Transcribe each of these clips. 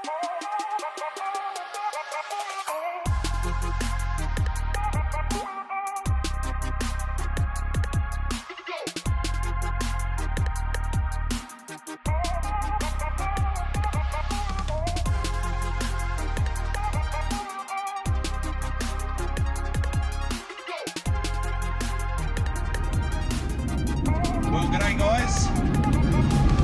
Well, g'day guys,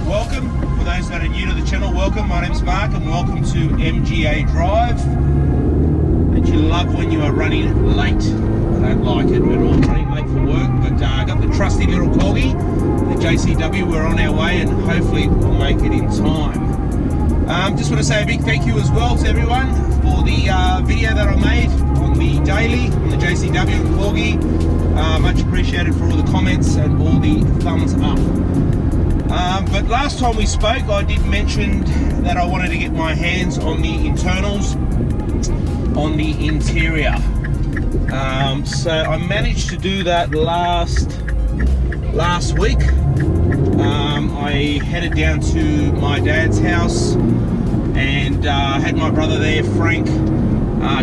welcome. For those that are new to the channel, welcome. My name's Mark and welcome to MGA Drive. And you love when you are running late. I don't like it at all, running late for work, but I got the trusty little Corgi, the JCW. We're on our way and hopefully we'll make it in time. Just want to say a big thank you as well to everyone for the video that I made on the daily, on the JCW and Corgi. Much appreciated for all the comments and all the thumbs up. But last time we spoke, I did mention that I wanted to get my hands on the internals, on the interior. So I managed to do that last week. I headed down to my dad's house and had my brother there, Frank.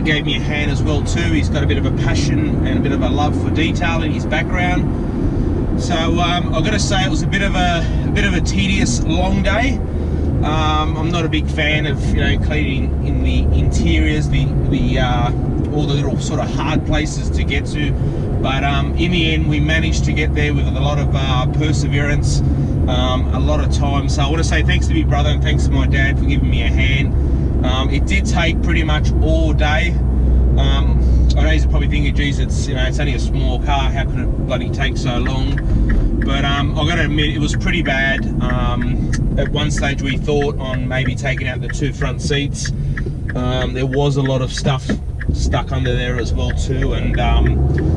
Gave me a hand as well too. He's got a bit of a passion and a bit of a love for detail in his background. So I've got to say it was a bit of a tedious, long day. I'm not a big fan of cleaning in the interiors, all the little sort of hard places to get to. But in the end, we managed to get there with a lot of perseverance, a lot of time. So I want to say thanks to my brother and thanks to my dad for giving me a hand. It did take pretty much all day. I know you're probably thinking, geez, it's only a small car, how can it bloody take so long? But I've got to admit, it was pretty bad. At one stage we thought on maybe taking out the two front seats. There was a lot of stuff stuck under there as well too, and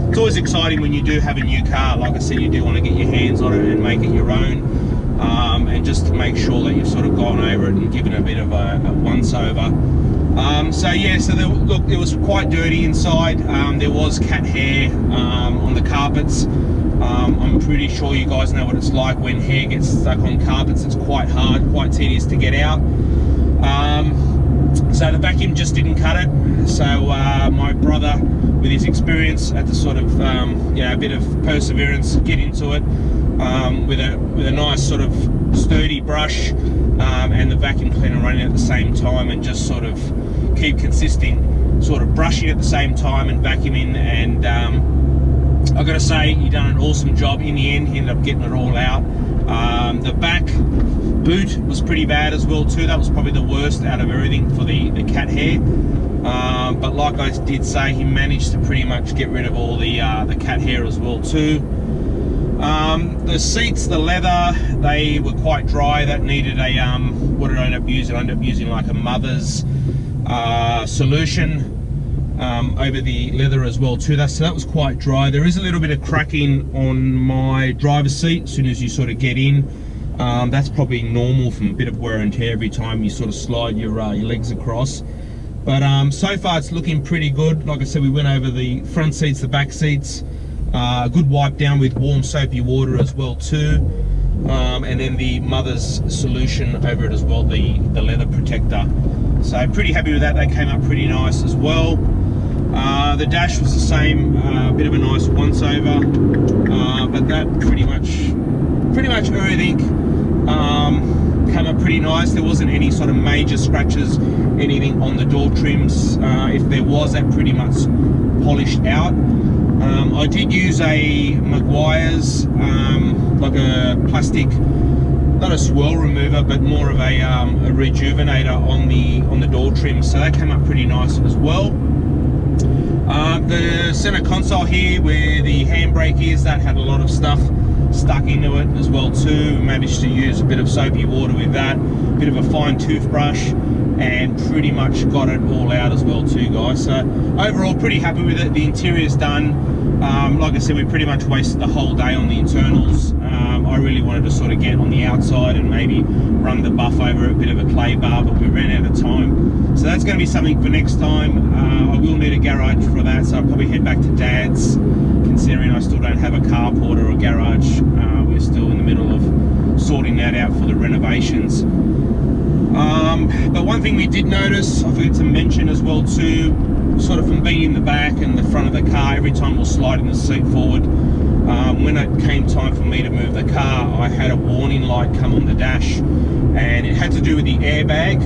it's always exciting when you do have a new car. Like I said, you do want to get your hands on it and make it your own. And just to make sure that you've sort of gone over it and given a bit of a once over. So yeah, so look, it was quite dirty inside. There was cat hair on the carpets. I'm pretty sure you guys know what it's like when hair gets stuck on carpets. It's quite hard, quite tedious to get out. So the vacuum just didn't cut it. So my brother, with his experience, had to sort of a bit of perseverance, get into it. With a nice sort of sturdy brush and the vacuum cleaner running at the same time, and just sort of keep consistent, sort of brushing at the same time and vacuuming. And I've got to say, you done an awesome job. In the end, he ended up getting it all out. The back boot was pretty bad as well too. That was probably the worst out of everything for the cat hair. But like I did say, he managed to pretty much get rid of all the cat hair as well too. The seats, the leather, they were quite dry. That needed a what did I end up using? I ended up using like a Mother's solution over the leather as well too. So that was quite dry. There is a little bit of cracking on my driver's seat as soon as you sort of get in. That's probably normal from a bit of wear and tear every time you sort of slide your legs across. But so far it's looking pretty good. Like I said, we went over the front seats, the back seats. A good wipe down with warm soapy water as well too, and then the Mother's solution over it as well, the leather protector. So pretty happy with that. They came up pretty nice as well. The dash was the same, a bit of a nice once over, but that pretty much everything came up pretty nice. There wasn't any sort of major scratches, anything on the door trims. If there was, that pretty much polished out. I did use a Mcquires, like a plastic, not a swirl remover, but more of a rejuvenator on the door trim. So that came up pretty nice as well. The center console here, where the handbrake is, that had a lot of stuff stuck into it as well too. Managed to use a bit of soapy water with that, a bit of a fine toothbrush, and pretty much got it all out as well too, guys. So overall, pretty happy with it. The interior's done. Like I said, we pretty much wasted the whole day on the internals. I really wanted to sort of get on the outside and maybe run the buff over a bit of a clay bar, but we ran out of time. So that's going to be something for next time. I will need a garage for that, so I'll probably head back to Dad's, considering I still don't have a carport or a garage. We're still in the middle of sorting that out for the renovations. But one thing we did notice, I forgot to mention as well too, sort of from being in the back and the front of the car, every time we're sliding the seat forward, when it came time for me to move the car, I had a warning light come on the dash, and it had to do with the airbag.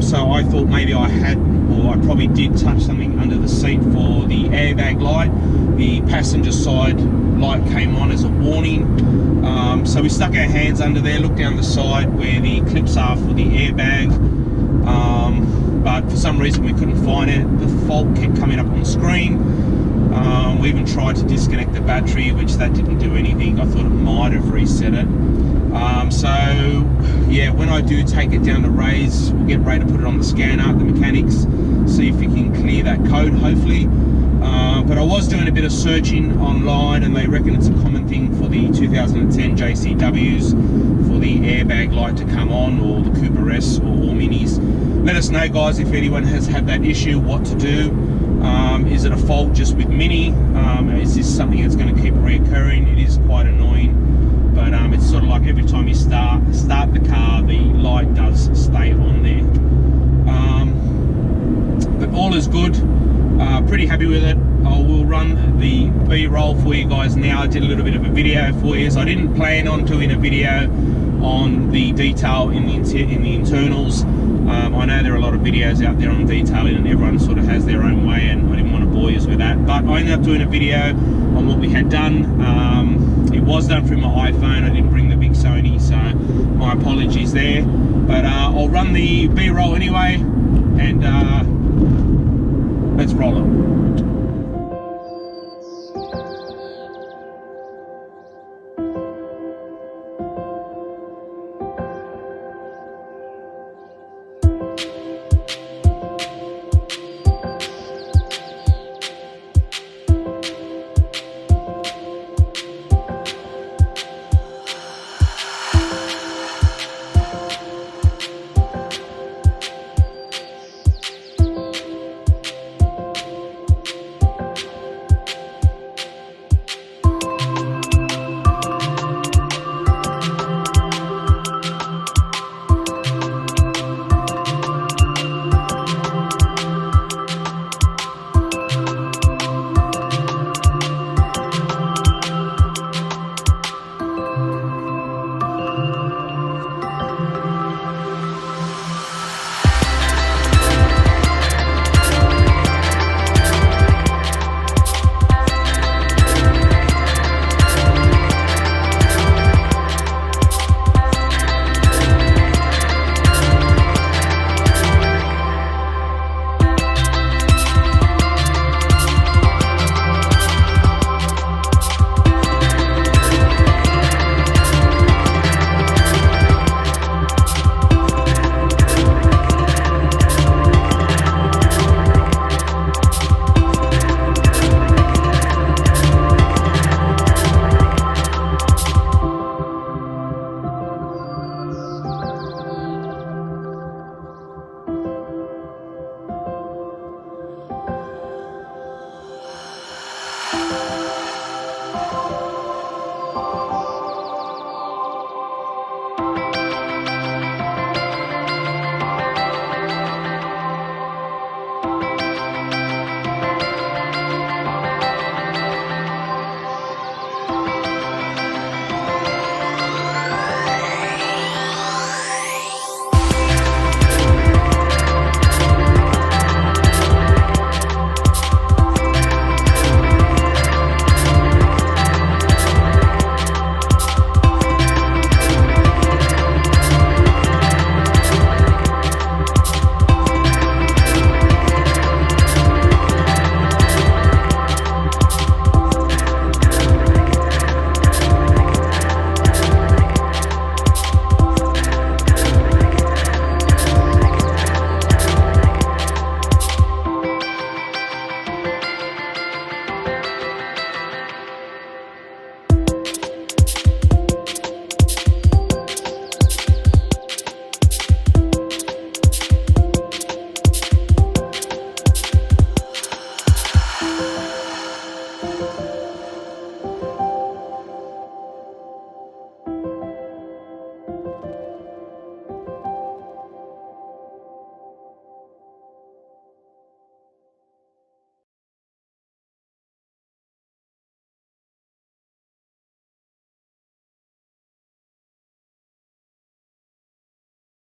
So I thought maybe I had, or I probably did touch something under the seat for the airbag light. The passenger side light came on as a warning. So we stuck our hands under there, looked down the side where the clips are for the airbag, but for some reason we couldn't find it. The fault kept coming up on the screen. We even tried to disconnect the battery, which that didn't do anything. I thought it might have reset it. So yeah, when I do take it down to Ray's, we'll get Ray to put it on the scanner, the mechanics, see if we can clear that code, hopefully. But I was doing a bit of searching online, and they reckon it's a common thing for the 2010 JCWs for the airbag light to come on, or the Cooper S or all Minis. Let us know, guys, if anyone has had that issue, what to do. Is it a fault just with Mini? Is this something that's going to keep reoccurring? It is quite annoying, but it's sort of like every time you start the car, the light does stay on there. But all is good. Pretty happy with it. I will run the B-roll for you guys now. I did a little bit of a video for you. So I didn't plan on doing a video on the detail in the internals. I know there are a lot of videos out there on detailing, and everyone sort of has their own way, and I didn't want to bore you with that. But I ended up doing a video on what we had done. It was done through my iPhone. I didn't bring the big Sony, so my apologies there. But I'll run the B-roll anyway, and let's roll it.